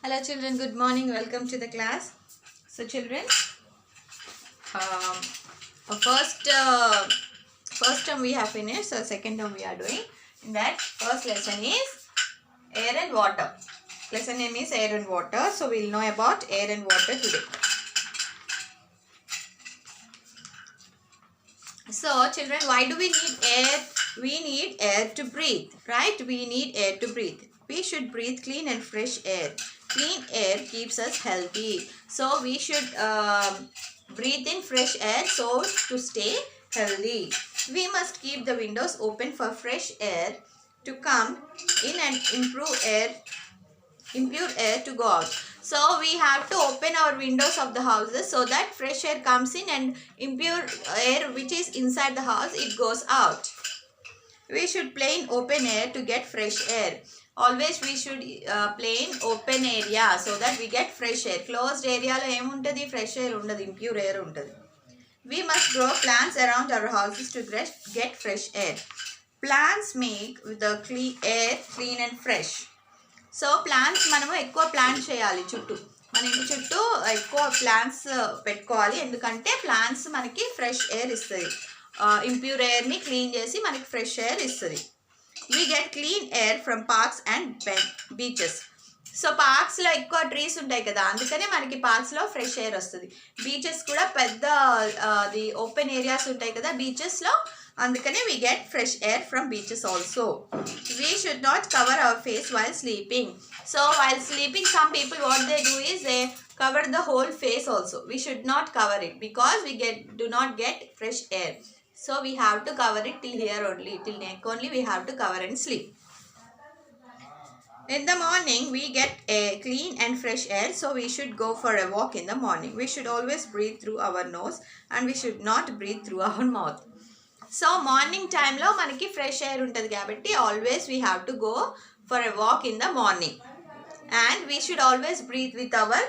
Hello children, good morning, welcome to the class. So children, um, first term we have finished, so second term we are doing. In that first lesson is air and water. Lesson name is air and water, so we will know about air and water today. So children, why do we need air? We need air to breathe, right? We need air to breathe. We should breathe clean and fresh air. Clean air keeps us healthy. So we should breathe in fresh air so to stay healthy. We must keep the windows open for fresh air to come in and impure air to go out. So we have to open our windows of the houses so that fresh air comes in and impure air which is inside the house, it goes out. We should play in open air to get fresh air. Always we should play in open area so that we get fresh air. Closed area lo em untadi, fresh air undadu, impure air untadi. We must grow plants around our houses to get fresh air. Plants make the air clean and fresh. So plants మనము ఎక్కువ plant చేయాలి చుట్టూ, మన ఇంటి చుట్టూ ఎక్కువ plants పెట్టుకోవాలి. ఎందుకంటే ప్లాంట్స్ మనకి ఫ్రెష్ ఎయిర్ ఇస్తుంది, ఇంప్యూర్ ఎయిర్ని క్లీన్ చేసి మనకి ఫ్రెష్ ఎయిర్ ఇస్తుంది. We get clean air from parks and beaches. So పార్క్స్లో ఎక్కువ ట్రీస్ ఉంటాయి కదా, అందుకనే మనకి పార్క్స్లో ఫ్రెష్ ఎయిర్ వస్తుంది. బీచెస్ కూడా పెద్ద అది ఓపెన్ ఏరియాస్ ఉంటాయి కదా బీచెస్లో, అందుకనే we get fresh air from beaches also. We should not cover our face while sleeping. So while sleeping, some people what they do is they cover the whole face also. We should not cover it because we do not get fresh air. So we have to cover it till here only, till neck only we have to cover and sleep. In the morning we get a clean and fresh air, so we should go for a walk in the morning. We should always breathe through our nose and we should not breathe through our mouth. So morning టైంలో మనకి fresh air ఉంటుంది కాబట్టి always we have to go for a walk in the morning and we should always breathe with our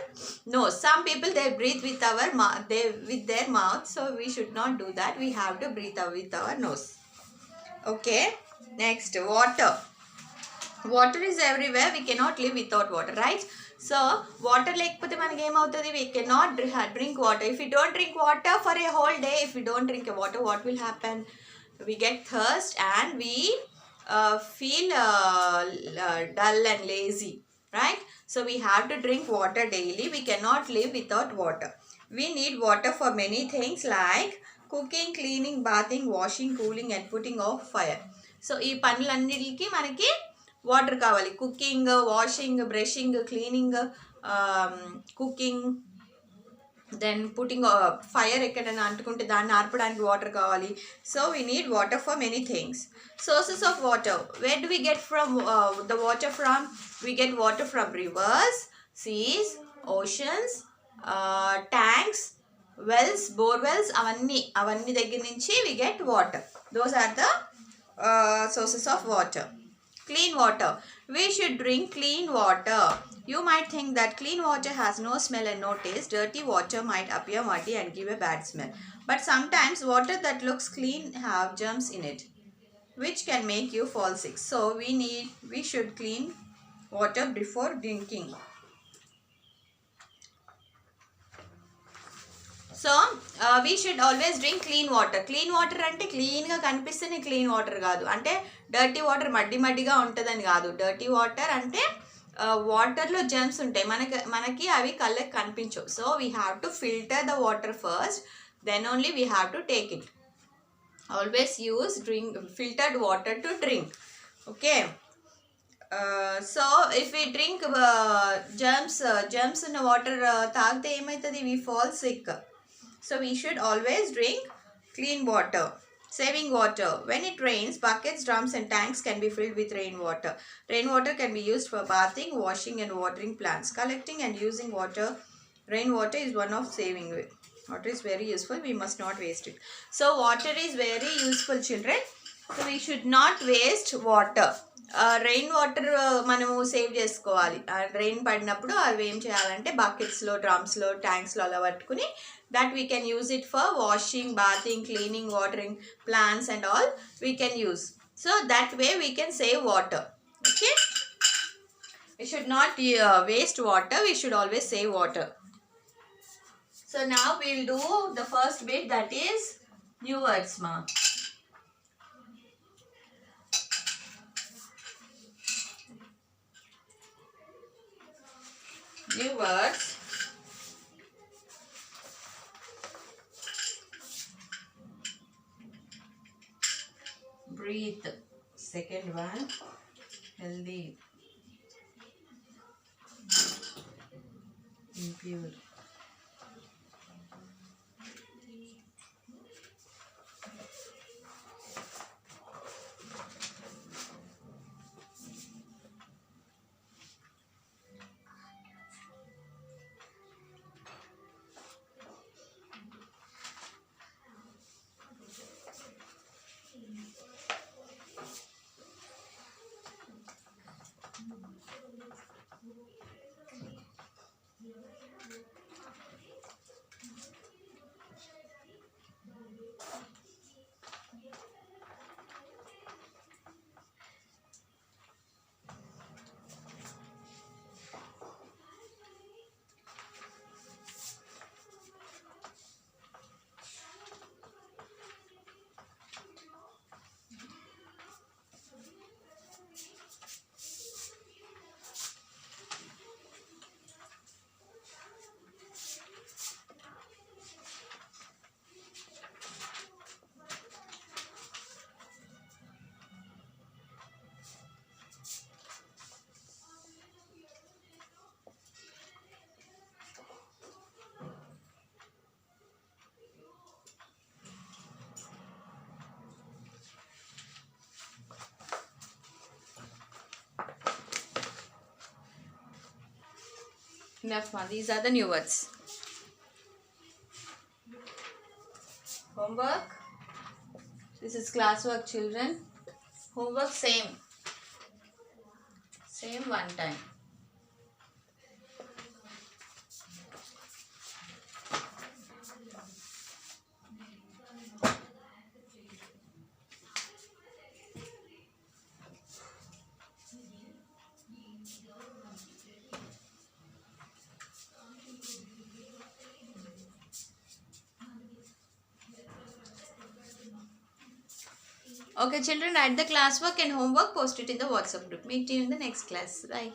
nose. Some people they breathe with their mouth, so we should not do that. We have to breathe with our nose. Okay, next water. Water is everywhere, we cannot live without water, right? So water లేకపోతే మనకి ఏమవుతుంది? We cannot drink water. If you don't drink water for a whole day, if you don't drink water, what will happen? We get thirst and we feel dull and lazy, right? So we have to drink water daily. We cannot live without water. We need water for many things like cooking, cleaning, bathing, washing, cooling and putting off fire. So ఈ పనులన్నిటికి మనకి water కావాలి. Cooking, washing, brushing, cleaning, cooking, then putting fire ఎక్కడైనా అంటుకుంటే దాన్ని ఆర్పడానికి water కావాలి. So we need water for many things. Sources of water, where do we get from the water from? We get water from rivers, seas, oceans, tanks, wells, borewells, అవన్నీ దగ్గర నుంచి we get water. Those are the sources of water. Clean water. We should drink clean water. You might think that clean water has no smell and no taste. Dirty water might appear muddy and give a bad smell. But sometimes water that looks clean have germs in it, which can make you fall sick. So we should clean water before drinking. So we should always drink clean water. Clean water అంటే క్లీన్గా కనిపిస్తేనే clean water కాదు, అంటే dirty water మడ్డిగా ఉంటుందని కాదు. Dirty water అంటే వాటర్లో germs ఉంటాయి, మనకి అవి కళ్ళకి కనిపించవు. So we have to filter the water first, then only we have to take it. Always use filtered water to drink. Okay, so if we drink germs ఉన్న వాటర్ తాగితే ఏమవుతుంది? We fall sick. So we should always drink clean water. Saving water. When it rains, buckets, drums and tanks can be filled with rainwater. Rainwater can be used for bathing, washing and watering plants. Collecting and using rainwater is one of saving. Water is very useful. We must not waste it. So water is very useful, children. So we should not waste water. Rain water మనము save చేసుకోవాలి. Rain పడినప్పుడు అవి ఏం చేయాలంటే బకెట్స్లో, డ్రమ్స్లో, ట్యాంక్స్లో అలా పట్టుకుని that we can use it for washing, bathing, cleaning, watering plants and all we can use. So that way we can save water. Okay. We should not waste water. We should always save water. So now we will do the first bit, that is new words, ma. New words. Breathe. Second one. Healthy. Impure. Enough, ma. These are the new words. Homework. This is classwork, children. Homework same. Same one time. Okay, children, write the classwork and homework, post it in the WhatsApp group. Meet you in the next class. Bye.